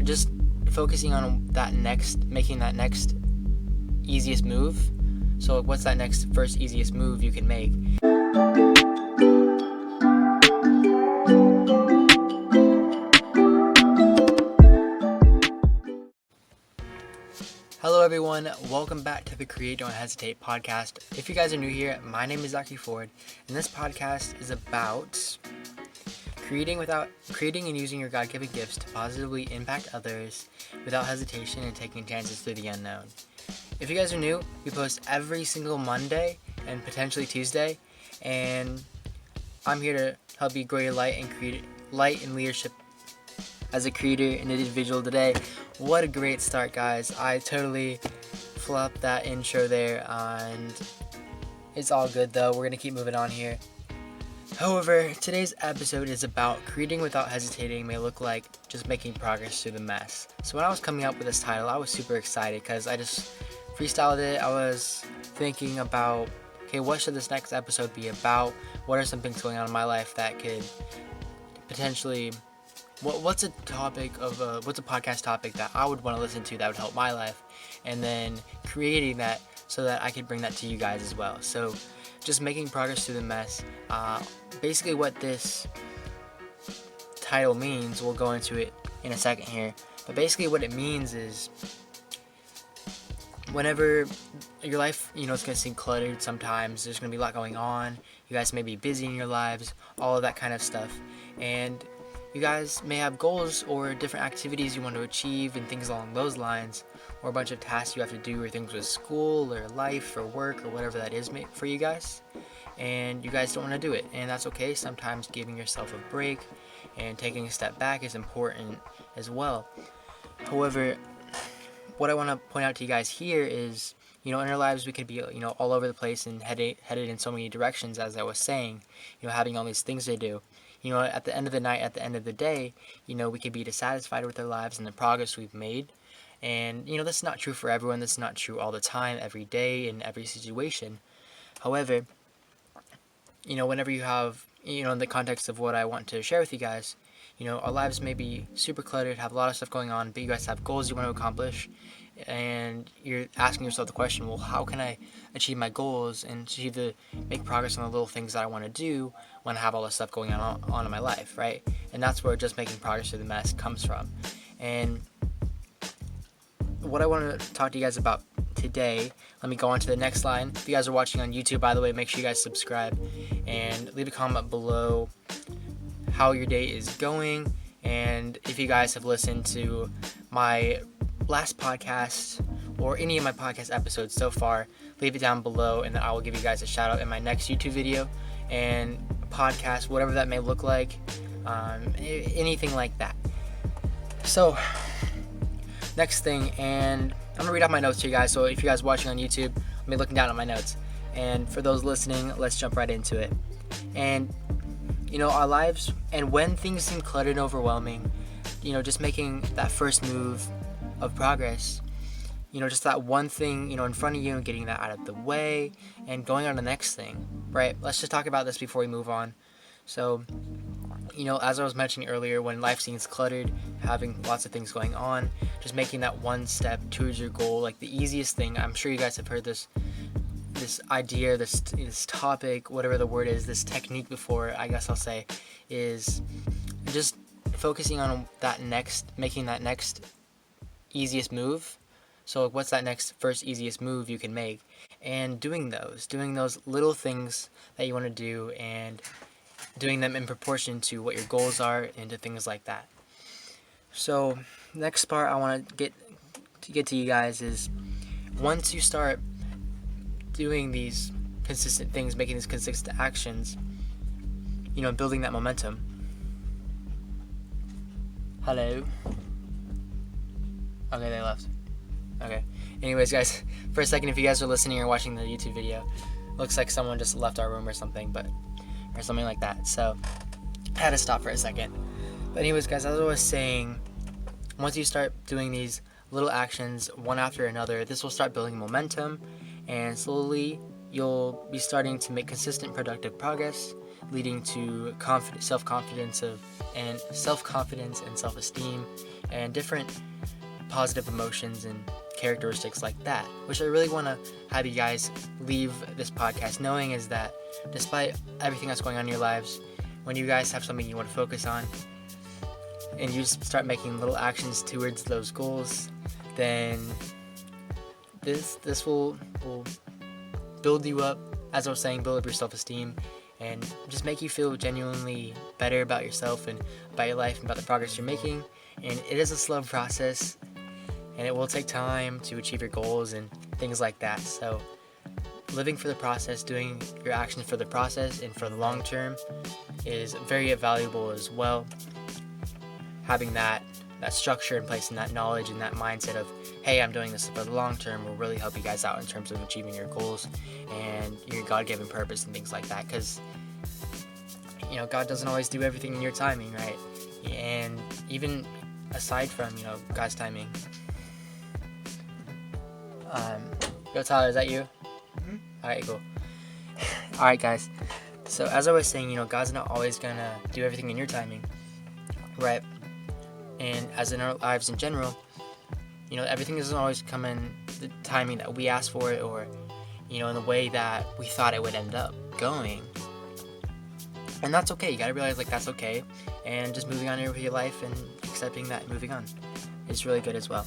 just focusing on making that next easiest move. So what's that next first easiest move you can make? Hello everyone, welcome back to the Create Don't Hesitate podcast. If you guys are new here, my name is Zackary, and this podcast is about creating and using your God-given gifts to positively impact others without hesitation and taking chances through the unknown. If you guys are new, we post every single Monday and potentially Tuesday, and I'm here to help you grow your light and leadership as a creator and individual today. What a great start, guys. I totally flopped that intro there, and it's all good though. We're gonna keep moving on here. However, today's episode is about creating without hesitating may look like just making progress through the mess. So when I was coming up with this title, I was super excited because I just freestyled it. I was thinking about, okay, what should this next episode be about? What are some things going on in my life that could potentially, what's a podcast topic that I would want to listen to that would help my life? And then creating that so that I could bring that to you guys as well. So just making progress through the mess. Basically what this title means, we'll go into it in a second here, but basically what it means is whenever your life, it's going to seem cluttered sometimes, there's going to be a lot going on, you guys may be busy in your lives, all of that kind of stuff, and you guys may have goals or different activities you want to achieve and things along those lines, or a bunch of tasks you have to do, or things with school or life or work or whatever that is for you guys, and you guys don't want to do it, and that's okay. Sometimes giving yourself a break and taking a step back is important as well. However, what I want to point out to you guys here is, in our lives we could be, all over the place and headed in so many directions, as I was saying, having all these things to do. At the end of the night, at the end of the day, we could be dissatisfied with our lives and the progress we've made. And, this is not true for everyone. This is not true all the time, every day, in every situation. However, whenever you have, in the context of what I want to share with you guys, our lives may be super cluttered, have a lot of stuff going on, but you guys have goals you want to accomplish, and you're asking yourself the question, well, how can I achieve my goals and make progress on the little things that I want to do when I have all this stuff going on in my life, right? And that's where just making progress through the mess comes from. And what I want to talk to you guys about today, let me go on to the next line. If you guys are watching on YouTube, by the way, make sure you guys subscribe and leave a comment below how your day is going, and if you guys have listened to my last podcast or any of my podcast episodes so far, leave it down below, and then I will give you guys a shout out in my next YouTube video and podcast, whatever that may look like, anything like that. So next thing, and I'm gonna read off my notes to you guys, so if you guys are watching on YouTube, I'll be looking down at my notes, and for those listening, let's jump right into it. And our lives, and when things seem cluttered and overwhelming, just making that first move of progress, just that one thing, in front of you, and getting that out of the way and going on to the next thing, right? Let's just talk about this before we move on. So, as I was mentioning earlier, when life seems cluttered, having lots of things going on, just making that one step towards your goal, like the easiest thing, I'm sure you guys have heard this idea, this topic, whatever the word is, this technique before, I guess I'll say, is just focusing on making that next easiest move. So what's that next first easiest move you can make, and doing those little things that you want to do, and doing them in proportion to what your goals are and to things like that. So next part I want to get to you guys is, once you start doing these consistent things, making these consistent actions, building that momentum. Hello? Okay, they left. Okay. Anyways, guys, for a second, if you guys are listening or watching the YouTube video, looks like someone just left our room or something like that. So I had to stop for a second. But anyways, guys, as I was saying, once you start doing these little actions one after another, this will start building momentum, and slowly you'll be starting to make consistent productive progress, leading to self-confidence and self-esteem, and different positive emotions and characteristics like that, which I really want to have you guys leave this podcast knowing is that despite everything that's going on in your lives, when you guys have something you want to focus on and you just start making little actions towards those goals, then this will build you up, as I was saying, build up your self-esteem and just make you feel genuinely better about yourself and about your life and about the progress you're making. And it is a slow process, and it will take time to achieve your goals and things like that. So living for the process, doing your actions for the process and for the long term is very valuable as well. Having that structure in place and that knowledge and that mindset of, hey, I'm doing this for the long term will really help you guys out in terms of achieving your goals and your God-given purpose and things like that. Because, God doesn't always do everything in your timing, right? And even aside from, God's timing. Yo, Tyler, is that you? Mm-hmm. All right, cool. All right, guys. So as I was saying, God's not always gonna do everything in your timing, right? And as in our lives in general, everything doesn't always come in the timing that we asked for it, or, in the way that we thought it would end up going. And that's okay. You gotta realize, that's okay. And just moving on with your life and accepting that and moving on is really good as well.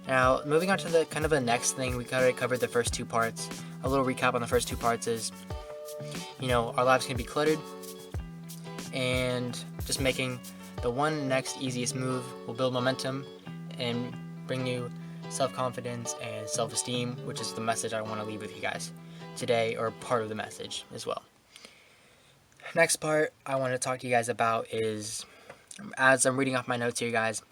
Now, moving on to the kind of the next thing, we already covered the first two parts. A little recap on the first two parts is, our lives can be cluttered, and just making the one next easiest move will build momentum and bring you self-confidence and self-esteem, which is the message I want to leave with you guys today, or part of the message as well. Next part I want to talk to you guys about is, as I'm reading off my notes here, guys.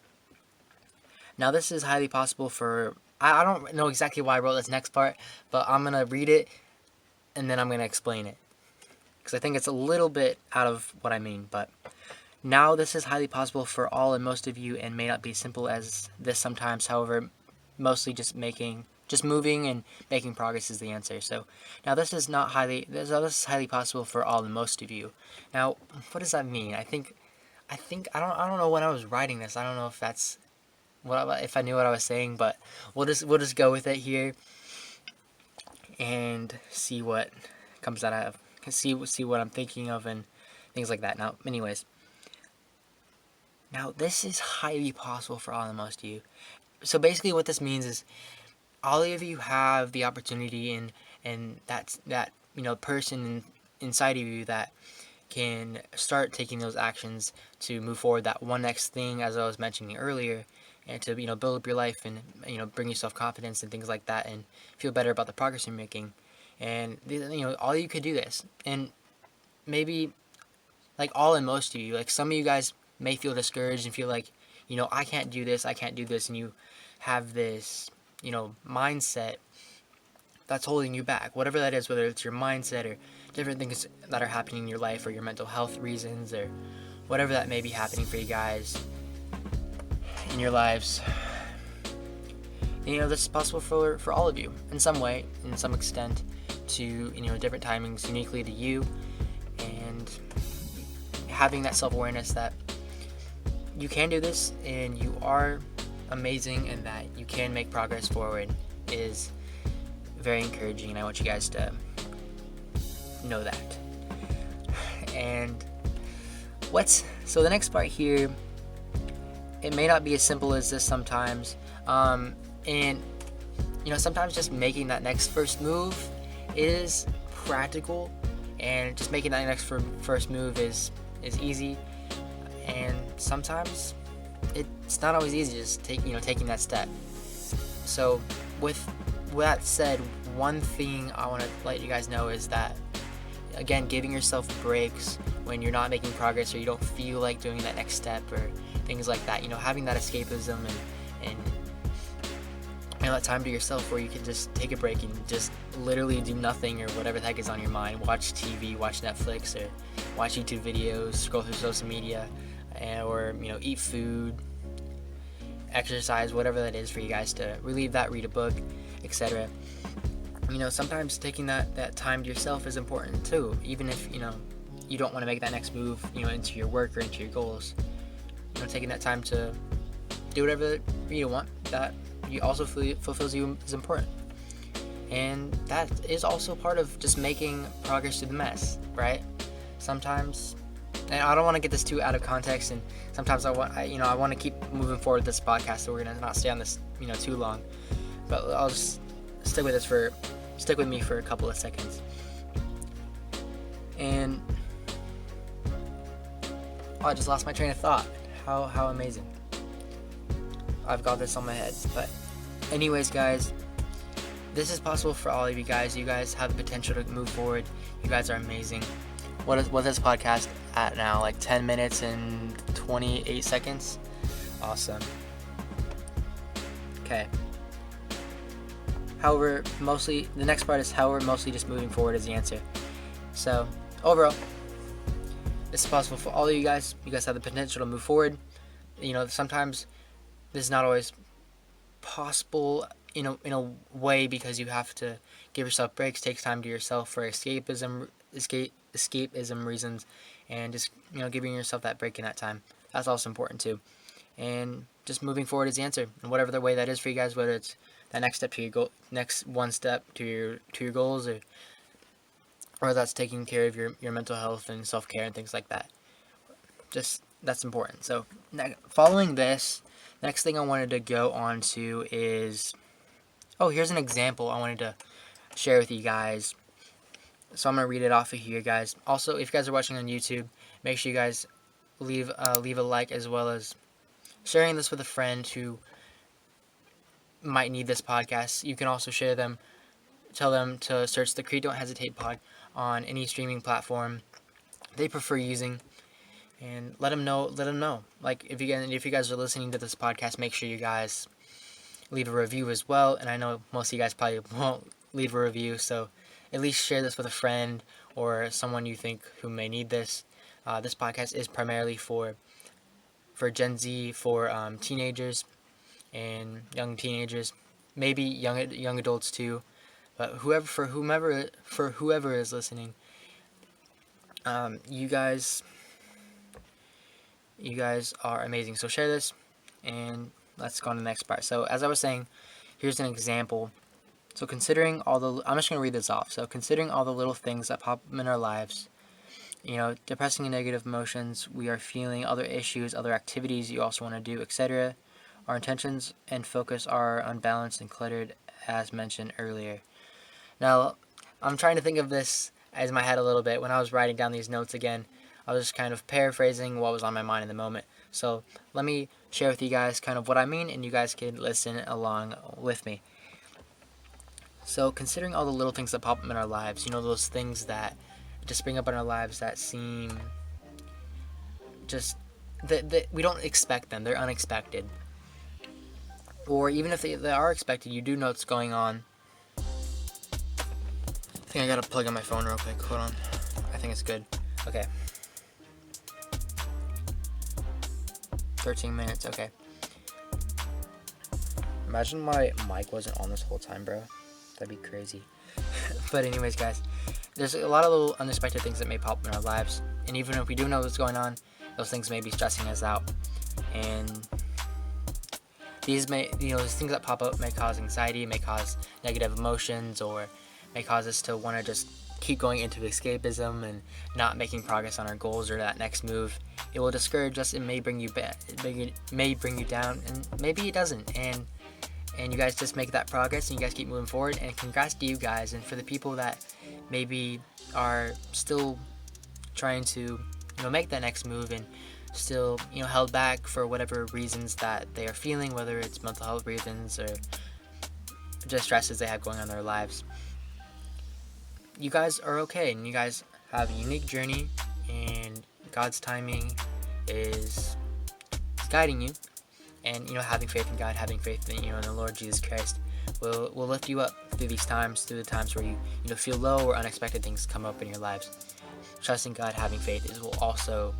Now, this is highly possible for, I don't know exactly why I wrote this next part, but I'm going to read it and then I'm going to explain it, because I think it's a little bit out of what I mean. But now, this is highly possible for all and most of you, and may not be simple as this sometimes. However, mostly just moving and making progress is the answer. So now this is highly possible for all and most of you. Now, what does that mean? I don't know when I was writing this. I don't know if that's if I knew what I was saying, but we'll just go with it here and see what comes out of, see what I'm thinking of and things like that. Now, anyways, this is highly possible for all and most of you. So basically, what this means is, all of you have the opportunity and that person inside of you that can start taking those actions to move forward that one next thing, as I was mentioning earlier, and to build up your life and bring you self-confidence and things like that, and feel better about the progress you're making. And all you could do this, and maybe all and most of you, some of you guys may feel discouraged and feel like, I can't do this, and you have this mindset that's holding you back, whatever that is, whether it's your mindset or different things that are happening in your life, or your mental health reasons, or whatever that may be happening for you guys in your lives. This is possible for all of you in some way, in some extent, to different timings, uniquely to you, and having that self-awareness that you can do this and you are amazing and that you can make progress forward is very encouraging, and I want you guys to know that. And so the next part here, it may not be as simple as this sometimes, and sometimes just making that next first move is practical, and just making that next first move is easy, and sometimes it's not always easy, just taking that step. So with that said, one thing I want to let you guys know is that, again, giving yourself breaks when you're not making progress or you don't feel like doing that next step or things like that, having that escapism and that time to yourself where you can just take a break and just literally do nothing or whatever the heck is on your mind. Watch TV, watch Netflix, or watch YouTube videos, scroll through social media, or eat food, exercise, whatever that is for you guys to relieve that, read a book, etc. Sometimes taking that time to yourself is important too, even if you don't want to make that next move into your work or into your goals. Taking that time to do whatever you want that you also fulfills you is important. And that is also part of just making progress through the mess, right? Sometimes, and I don't want to get this too out of context, and sometimes I want to keep moving forward with this podcast, so we're gonna not stay on this too long. But I'll just stick with me for a couple of seconds. And I just lost my train of thought. How amazing. I've got this on my head. But anyways, guys, this is possible for all of you guys. You guys have the potential to move forward. You guys are amazing. What is this podcast at now? Like 10 minutes and 28 seconds? Awesome. Okay. However, mostly, the next part is mostly just moving forward is the answer. So, overall, this is possible for all of you guys. You guys have the potential to move forward. Sometimes this is not always possible in a way, because you have to give yourself breaks, take time to yourself for escapism reasons, and just giving yourself that break in that time. That's also important too. And just moving forward is the answer, and whatever the way that is for you guys, whether it's that next step to your goal, next one step to your goals, or that's taking care of your mental health and self-care and things like that. Just that's important. So following this, next thing I wanted to go on to is, here's an example I wanted to share with you guys. So I'm gonna read it off of here, guys. Also, if you guys are watching on YouTube, make sure you guys leave a like, as well as sharing this with a friend who might need this podcast. You can also tell them to search the Create Don't Hesitate pod on any streaming platform they prefer using, and let them know. Like, if you guys are listening to this podcast, make sure you guys leave a review as well. And I know most of you guys probably won't leave a review, so at least share this with a friend or someone you think who may need this. This podcast is primarily for Gen Z, for teenagers and young teenagers, maybe young adults too. But whoever is listening, you guys are amazing. So share this, and let's go on to the next part. So as I was saying, here's an example. So I'm just going to read this off. So considering all the little things that pop up in our lives, depressing and negative emotions we are feeling, other issues, other activities you also want to do, etc. Our intentions and focus are unbalanced and cluttered, as mentioned earlier. Now, I'm trying to think of this as my head a little bit. When I was writing down these notes again, I was just kind of paraphrasing what was on my mind in the moment. So let me share with you guys kind of what I mean, and you guys can listen along with me. So considering all the little things that pop up in our lives, those things that just spring up in our lives that seem just that we don't expect them. They're unexpected. Or even if they are expected, you do know what's going on. I think I gotta plug in my phone real quick. Hold on. I think it's good. Okay. 13 minutes. Okay. Imagine my mic wasn't on this whole time, bro. That'd be crazy. But anyways, guys, there's a lot of little unexpected things that may pop up in our lives. And even if we do know what's going on, those things may be stressing us out. And these those things that pop up may cause anxiety, may cause negative emotions, or may cause us to want to just keep going into escapism and not making progress on our goals or that next move. It will discourage us. It may bring you back. It may bring you down, and maybe it doesn't. And you guys just make that progress, and you guys keep moving forward. And congrats to you guys. And for the people that maybe are still trying to make that next move and still held back for whatever reasons that they are feeling, whether it's mental health reasons or just stresses they have going on in their lives, you guys are okay, and you guys have a unique journey, and God's timing is guiding you. And having faith in God, having faith in in the Lord Jesus Christ will lift you up through these times, through the times where you feel low or unexpected things come up in your lives. Trusting God, having faith will also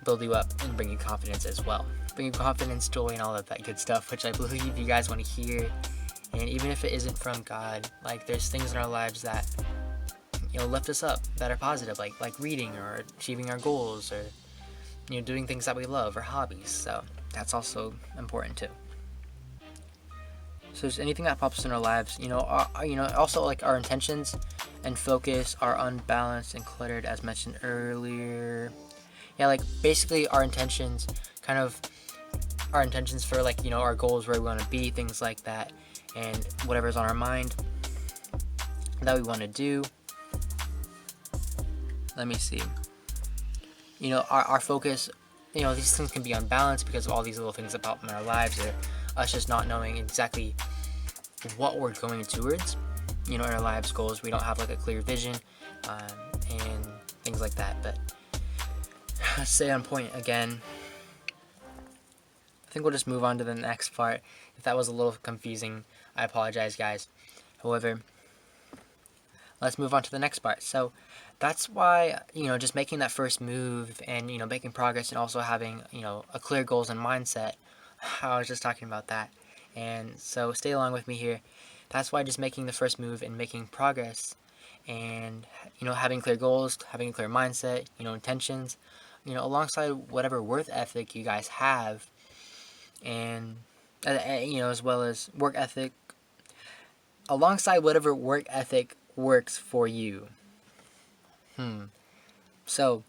build you up and bring you confidence as well. Bring you confidence, joy, and all of that good stuff, which I believe you guys want to hear. And even if it isn't from God, like, there's things in our lives that lift us up, that are positive, like reading or achieving our goals, or doing things that we love, or hobbies. So that's also important too. So there's anything that pops in our lives, also like our intentions and focus are unbalanced and cluttered, as mentioned earlier. Yeah, like basically our intentions, kind of our intentions for our goals, where we want to be, things like that, and whatever's on our mind that we want to do. Let me see. Our focus, these things can be unbalanced because of all these little things that pop in our lives, or us just not knowing exactly what we're going towards, in our lives goals. We don't have like a clear vision, and things like that. But let's stay on point again. I think we'll just move on to the next part. If that was a little confusing, I apologize, guys. However, let's move on to the next part. So that's why, just making that first move and, making progress, and also having, a clear goals and mindset. I was just talking about that. And so stay along with me here. That's why just making the first move and making progress, and, having clear goals, having a clear mindset, intentions, alongside whatever worth ethic you guys have, and, as well as work ethic, alongside whatever work ethic works for you. So,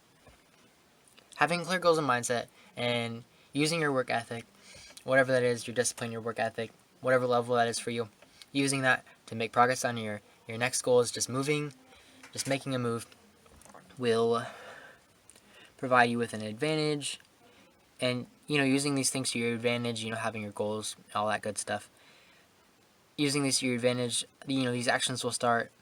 having clear goals and mindset, and using your work ethic, whatever that is, your discipline, your work ethic, whatever level that is for you, using that to make progress on your next goal is just making a move will provide you with an advantage. And, using these things to your advantage, having your goals, all that good stuff. Using these to your advantage, these actions will start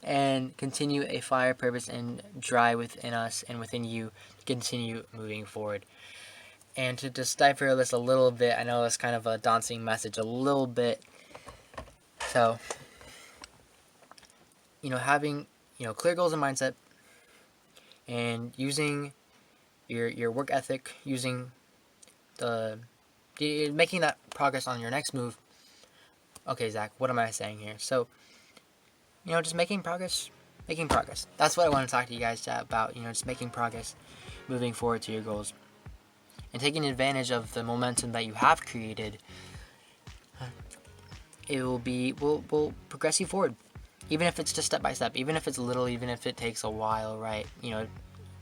and continue a fire, purpose, and drive within us and within you to continue moving forward. And to just dive through this a little bit, I know it's kind of a daunting message a little bit. So, having, clear goals and mindset, and using your work ethic, using making that progress on your next move. Okay, Zach, what am I saying here? So, just making progress. That's what I want to talk to you guys about, just making progress, moving forward to your goals, and taking advantage of the momentum that you have created. It will progress you forward, even if it's just step by step, even if it's little, even if it takes a while, right?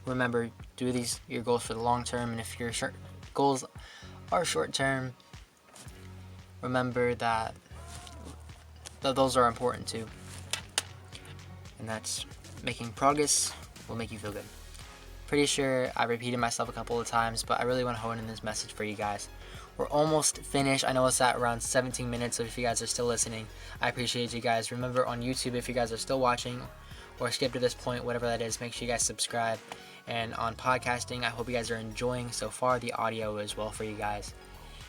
Remember, do your goals for the long term, and if your goals are short term, remember that those are important too. And that's making progress will make you feel good. Pretty sure I repeated myself a couple of times, but I really want to hone in this message for you guys. We're almost finished. I know it's at around 17 minutes, so if you guys are still listening, I appreciate you guys. Remember, on YouTube, if you guys are still watching or skip to this point, whatever that is, make sure you guys subscribe. And on podcasting, I hope you guys are enjoying so far the audio as well for you guys,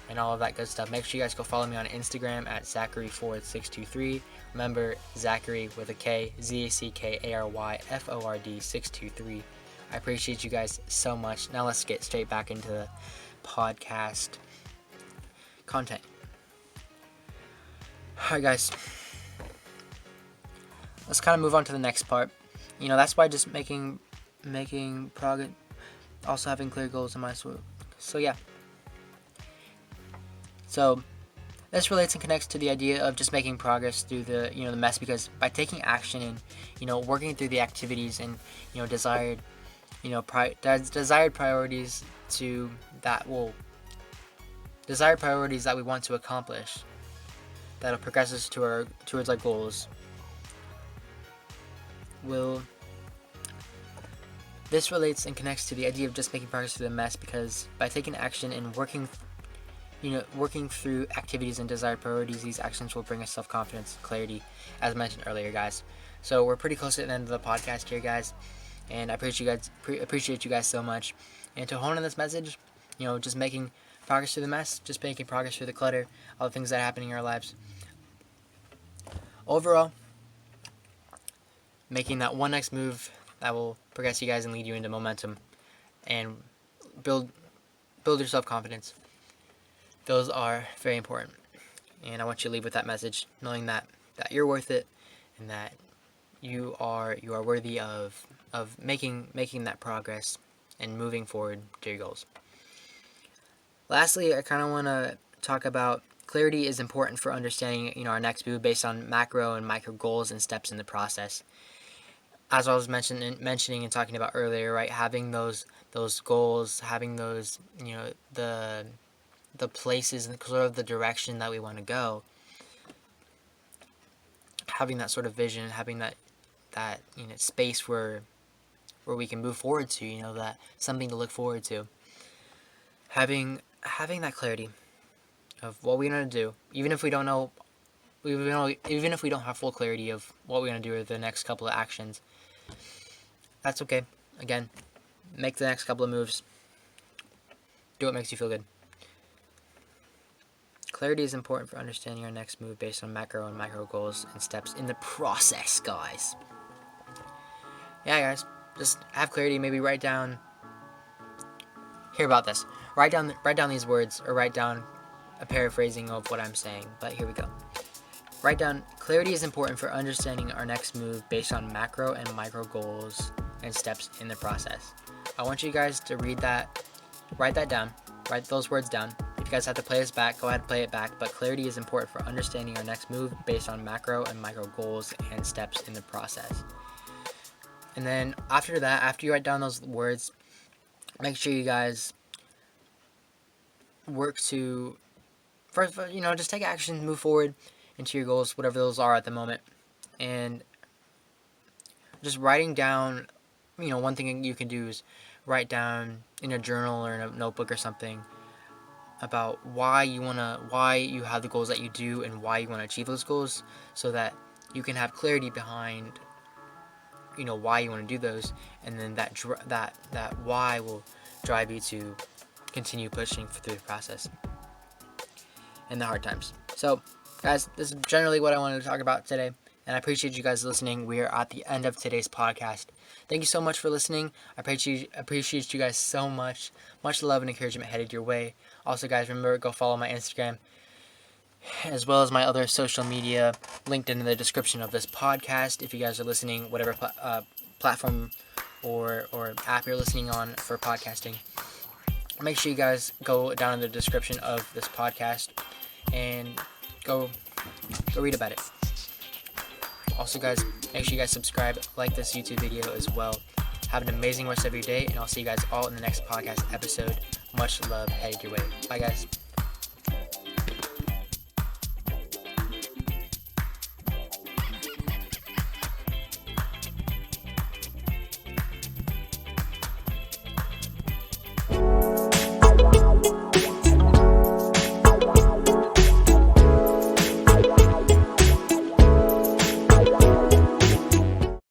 and all of that good stuff. Make sure you guys go follow me on Instagram at Zackary623. Remember, Zackary with a K, Zackary Ford623. I appreciate you guys so much. Now let's get straight back into the podcast content. Alright, guys. Let's kind of move on to the next part. That's why just making progress, also having clear goals in my sort. So yeah. So this relates and connects to the idea of just making progress through the mess, because by taking action and working through the activities and desired priorities that we want to accomplish, that'll progress us towards our goals. This relates and connects to the idea of just making progress through the mess, because by taking action and working through activities and desired priorities, these actions will bring us self-confidence, clarity, as mentioned earlier, guys. So we're pretty close to the end of the podcast here, guys, and I appreciate you guys so much. And to hone in this message, just making progress through the mess, just making progress through the clutter, all the things that are happening in our lives. Overall, making that one next move that will progress you guys and lead you into momentum and build your self-confidence. Those are very important. And I want you to leave with that message, knowing that you're worth it, and that you are worthy of making that progress and moving forward to your goals. Lastly, I kind of want to talk about clarity is important for understanding, our next move based on macro and micro goals and steps in the process. As I was mentioning and talking about earlier, right? Having those goals, having those, the places and sort of the direction that we want to go, having that sort of vision, having that space where we can move forward to, that something to look forward to. Having that clarity of what we're gonna do, even if we don't know, even if we don't have full clarity of what we're gonna do or the next couple of actions, that's okay. Again, make the next couple of moves. Do what makes you feel good. Clarity is important for understanding our next move based on macro and micro goals and steps in the process, guys. Yeah, guys, just have clarity. Maybe write down. Hear about this. Write down these words, or write down a paraphrasing of what I'm saying. But here we go. Write down, clarity is important for understanding our next move based on macro and micro goals and steps in the process. I want you guys to read that, write that down, write those words down. If you guys have to play this back, go ahead and play it back. But clarity is important for understanding our next move based on macro and micro goals and steps in the process. And then after that, after you write down those words, make sure you guys work to, first, just take action, move forward into your goals, whatever those are at the moment. And just writing down, one thing you can do is write down in a journal or in a notebook or something about why you have the goals that you do and why you want to achieve those goals, so that you can have clarity behind why you want to do those, and then that why will drive you to continue pushing through the process in the hard times. So guys, this is generally what I wanted to talk about today, and I appreciate you guys listening. We are at the end of today's podcast. Thank you so much for listening. I appreciate you guys so much. Much love and encouragement headed your way. Also, guys, remember, go follow my Instagram as well as my other social media linked in the description of this podcast. If you guys are listening, whatever platform or app you're listening on for podcasting, make sure you guys go down in the description of this podcast and go read about it. Also, guys, make sure you guys subscribe, like this YouTube video as well. Have an amazing rest of your day, and I'll see you guys all in the next podcast episode. Much love headed your way. Bye, guys.